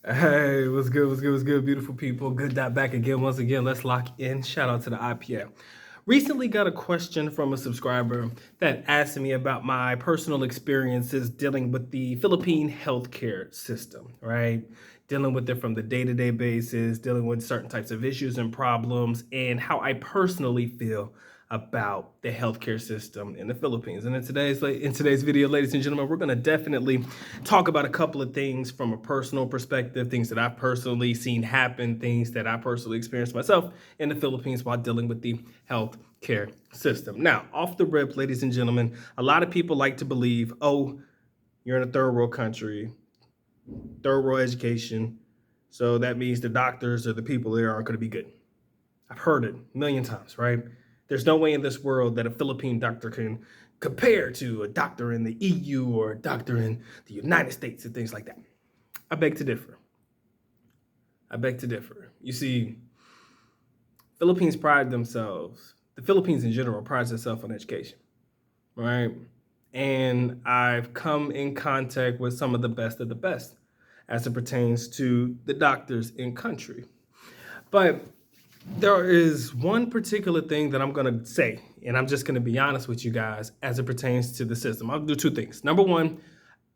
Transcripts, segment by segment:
Hey, what's good, beautiful people? Good dot back again, once again. Let's lock in. Shout out to the IPA. Recently got a question from a subscriber that asked me about my personal experiences dealing with the Philippine healthcare system, right? Dealing with it from the day-to-day basis, dealing with certain types of issues and problems, and how I personally feel about the healthcare system in the Philippines. And in today's video, ladies and gentlemen, we're going to definitely talk about a couple of things from a personal perspective, things that I've personally seen happen, things that I personally experienced myself in the Philippines while dealing with the healthcare system. Now, off the rip, ladies and gentlemen, a lot of people like to believe, oh, you're in a third world country, third world education, so that means the doctors or the people there aren't going to be good. I've heard it a million times, right? There's no way in this world that a Philippine doctor can compare to a doctor in the EU or a doctor in the United States and things like that. I beg to differ. I beg to differ. You see, the Philippines in general prides themselves on education, right? And I've come in contact with some of the best as it pertains to the doctors in country. But there is one particular thing that I'm going to say, and I'm just going to be honest with you guys as it pertains to the system. I'll do two things. Number one,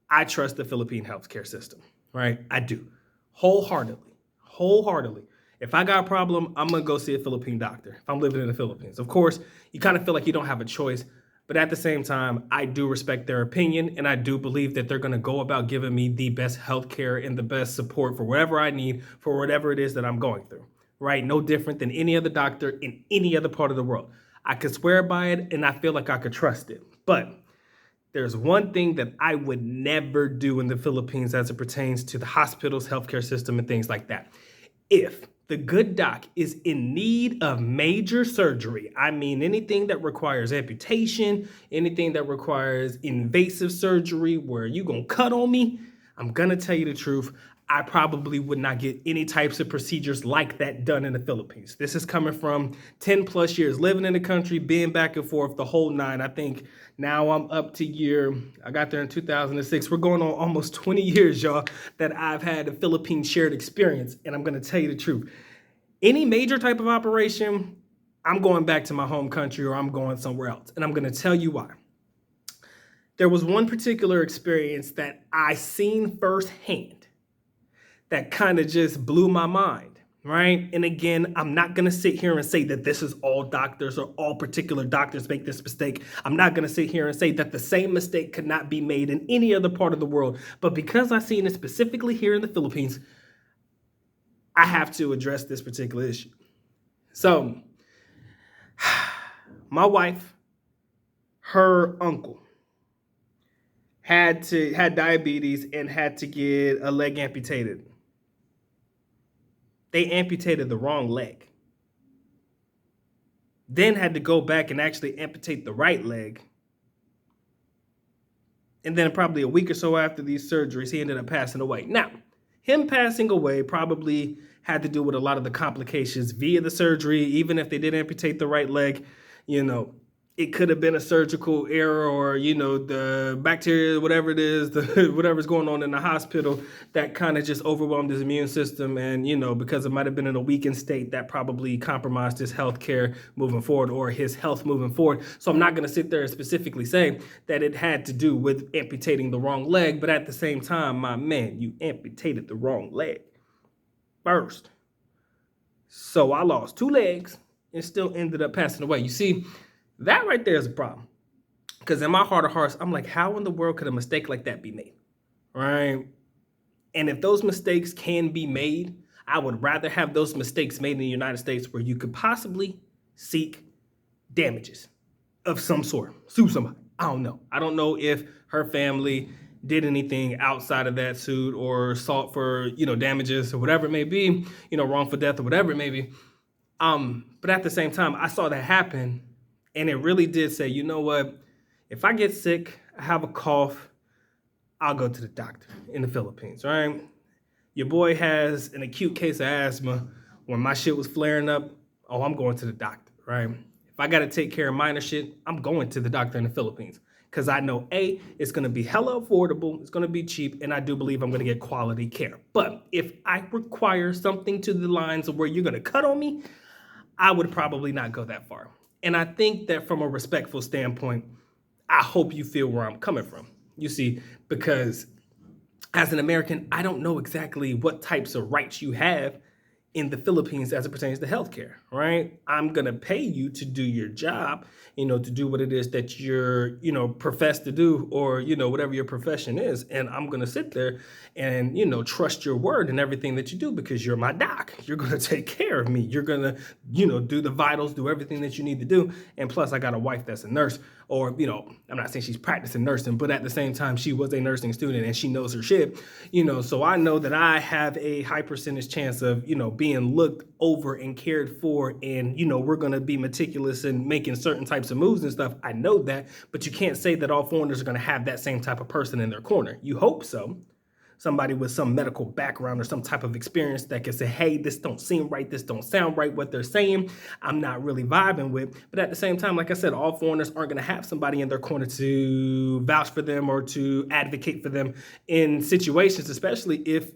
I trust the Philippine healthcare system, right? I do. Wholeheartedly. Wholeheartedly. If I got a problem, I'm going to go see a Philippine doctor if I'm living in the Philippines. Of course, you kind of feel like you don't have a choice, but at the same time, I do respect their opinion, and I do believe that they're going to go about giving me the best healthcare and the best support for whatever I need for whatever it is that I'm going through, right? No different than any other doctor in any other part of the world. I could swear by it, and I feel like I could trust it. But there's one thing that I would never do in the Philippines as it pertains to the hospitals, healthcare system, and things like that. If the good doc is in need of major surgery, I mean anything that requires amputation, anything that requires invasive surgery where you gonna cut on me, I'm gonna tell you the truth. I probably would not get any types of procedures like that done in the Philippines. This is coming from 10 plus years living in the country, being back and forth, the whole nine. I think now I'm up to I got there in 2006. We're going on almost 20 years, y'all, that I've had a Philippine shared experience. And I'm going to tell you the truth. Any major type of operation, I'm going back to my home country or I'm going somewhere else. And I'm going to tell you why. There was one particular experience that I seen firsthand that kind of just blew my mind, right? And again, I'm not going to sit here and say that this is all doctors or all particular doctors make this mistake. I'm not going to sit here and say that the same mistake could not be made in any other part of the world. But because I've seen it specifically here in the Philippines, I have to address this particular issue. So, my wife, her uncle, had diabetes and had to get a leg amputated. They amputated the wrong leg. Then had to go back and actually amputate the right leg. And then probably a week or so after these surgeries, he ended up passing away. Now, him passing away probably had to do with a lot of the complications via the surgery. Even if they did amputate the right leg, it could have been a surgical error or, the bacteria, whatever it is, whatever's going on in the hospital that kind of just overwhelmed his immune system. And, because it might have been in a weakened state, that probably compromised his health care moving forward or his health moving forward. So I'm not going to sit there and specifically say that it had to do with amputating the wrong leg. But at the same time, my man, you amputated the wrong leg first. So I lost two legs and still ended up passing away. You see, that right there is a problem. Because in my heart of hearts, I'm like, how in the world could a mistake like that be made? Right? And if those mistakes can be made, I would rather have those mistakes made in the United States where you could possibly seek damages of some sort. Sue somebody. I don't know. I don't know if her family did anything outside of that suit or sought for, damages or whatever it may be, wrongful death or whatever it may be. But at the same time, I saw that happen. And it really did say, you know what? If I get sick, I have a cough, I'll go to the doctor in the Philippines, right? Your boy has an acute case of asthma. When my shit was flaring up, I'm going to the doctor, right? If I got to take care of minor shit, I'm going to the doctor in the Philippines. because I know A, it's going to be hella affordable, it's going to be cheap, and I do believe I'm going to get quality care. But if I require something to the lines of where you're going to cut on me, I would probably not go that far. And I think that from a respectful standpoint, I hope you feel where I'm coming from. You see, because as an American, I don't know exactly what types of rights you have in the Philippines as it pertains to healthcare, right? I'm gonna pay you to do your job, to do what it is that you're, professed to do, or, whatever your profession is. And I'm gonna sit there and, trust your word and everything that you do because you're my doc. You're gonna take care of me. You're gonna, do the vitals, do everything that you need to do. And plus, I got a wife that's a nurse, or, I'm not saying she's practicing nursing, but at the same time, she was a nursing student and she knows her shit, so I know that I have a high percentage chance of, being looked over and cared for, and we're going to be meticulous in making certain types of moves and stuff. I know that, but you can't say that all foreigners are going to have that same type of person in their corner. You hope so. Somebody with some medical background or some type of experience that can say, hey, this don't seem right, this don't sound right, what they're saying, I'm not really vibing with. But at the same time, like I said, all foreigners aren't going to have somebody in their corner to vouch for them or to advocate for them in situations, especially if,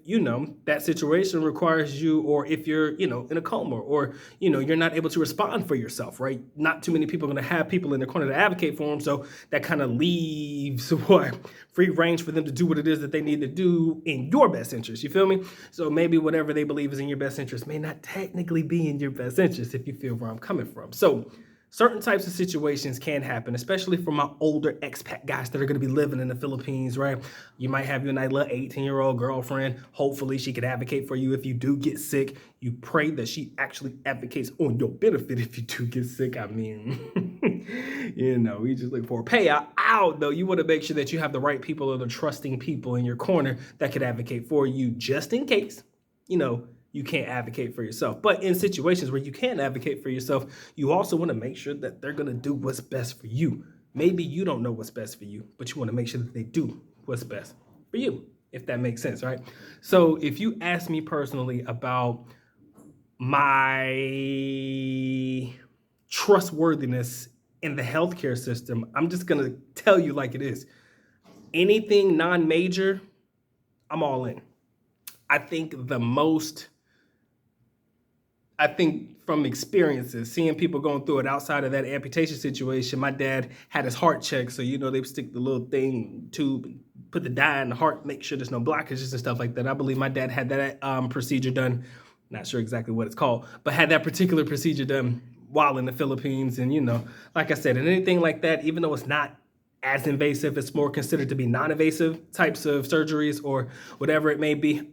that situation requires you, or if you're, in a coma, or, you're not able to respond for yourself, right? Not too many people are going to have people in their corner to advocate for them. So that kind of leaves free range for them to do what it is that they need to do in your best interest. You feel me? So maybe whatever they believe is in your best interest may not technically be in your best interest, if you feel where I'm coming from. So certain types of situations can happen, especially for my older expat guys that are going to be living in the Philippines, right? You might have your nice little 18-year-old girlfriend. Hopefully she could advocate for you if you do get sick. You pray that she actually advocates on your benefit if you do get sick. I mean, we just look for a payout. Though, you want to make sure that you have the right people or the trusting people in your corner that could advocate for you, just in case, you can't advocate for yourself. But in situations where you can advocate for yourself, you also want to make sure that they're going to do what's best for you. Maybe you don't know what's best for you, but you want to make sure that they do what's best for you, if that makes sense, right? So if you ask me personally about my trustworthiness in the healthcare system, I'm just going to tell you like it is. Anything non-major, I'm all in. I think from experiences, seeing people going through it outside of that amputation situation, my dad had his heart checked. So, they stick the little tube, and put the dye in the heart, make sure there's no blockages and stuff like that. I believe my dad had that procedure done. Not sure exactly what it's called, but had that particular procedure done while in the Philippines. And, like I said, and anything like that, even though it's not as invasive, it's more considered to be non-invasive types of surgeries or whatever it may be.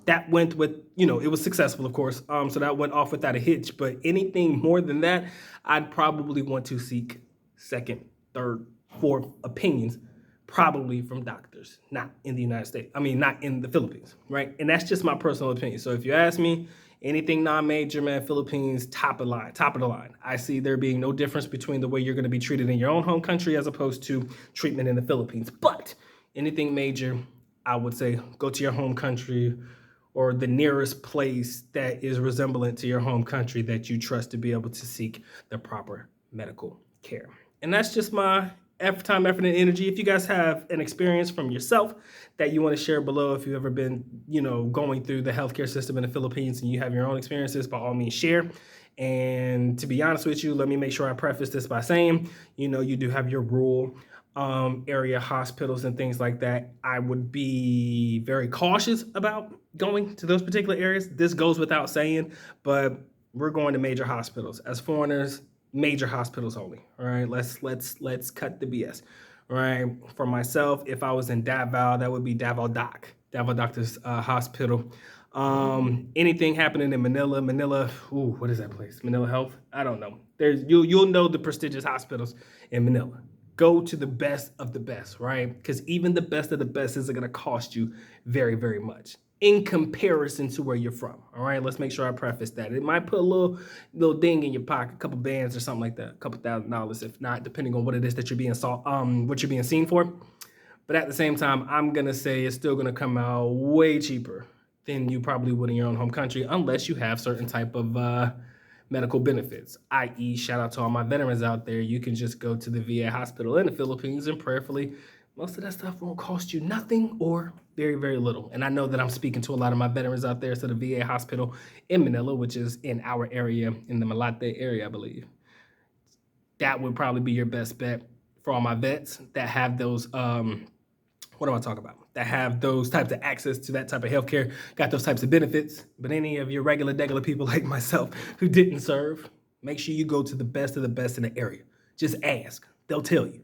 That went with, it was successful, of course. So that went off without a hitch. But anything more than that, I'd probably want to seek second, third, fourth opinions, probably from doctors, not in the United States. Not in the Philippines, right? And that's just my personal opinion. So if you ask me, anything non-major, man, Philippines, top of the line. I see there being no difference between the way you're going to be treated in your own home country as opposed to treatment in the Philippines. But anything major, I would say go to your home country, or the nearest place that is resemblant to your home country that you trust to be able to seek the proper medical care. And that's just my time, effort, and energy. If you guys have an experience from yourself that you want to share below, if you've ever been, going through the healthcare system in the Philippines and you have your own experiences, by all means share. And to be honest with you, let me make sure I preface this by saying, you do have your rural area hospitals and things like that. I would be very cautious about going to those particular areas. This goes without saying, but we're going to major hospitals. As foreigners, major hospitals only. All right, let's cut the BS. All right, for myself, if I was in Davao, that would be Davao Doctors Hospital. Anything happening in Manila, what is that place? Manila Health? I don't know. You'll know the prestigious hospitals in Manila. Go to the best of the best, right? Because even the best of the best isn't going to cost you very, very much in comparison to where you're from. All right, let's make sure I preface that. It might put a little ding in your pocket, a couple bands or something like that, a couple $1,000s, if not, depending on what it is that you're being seen for. But at the same time, I'm gonna say it's still gonna come out way cheaper than you probably would in your own home country, unless you have certain type of medical benefits, i.e., shout out to all my veterans out there. You can just go to the VA hospital in the Philippines and prayerfully, most of that stuff won't cost you nothing or very, very little. And I know that I'm speaking to a lot of my veterans out there. So the VA hospital in Manila, which is in our area, in the Malate area, I believe, that would probably be your best bet for all my vets that have those, what am I talking about? That have those types of access to that type of healthcare, got those types of benefits. But any of your regular people like myself who didn't serve, make sure you go to the best of the best in the area. Just ask. They'll tell you.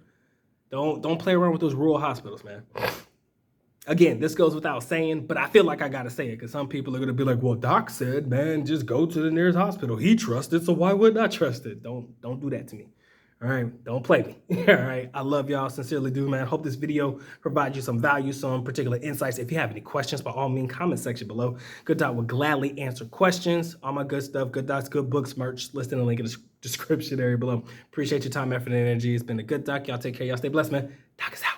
Don't play around with those rural hospitals, man. Again, this goes without saying, but I feel like I gotta say it because some people are gonna be like, "Well, Doc said, man, just go to the nearest hospital. He trusted, so why wouldn't I trust it?" Don't do that to me. All right, don't play me. All right, I love y'all, sincerely do, man. Hope this video provides you some value, some particular insights. If you have any questions, by all means, comment section below. Good Doc will gladly answer questions. All my good stuff, Good Doc's good books, merch, listed in the link in the description area below. Appreciate your time, effort, and energy. It's been a Good Doc. Y'all take care. Y'all stay blessed, man. Doc is out.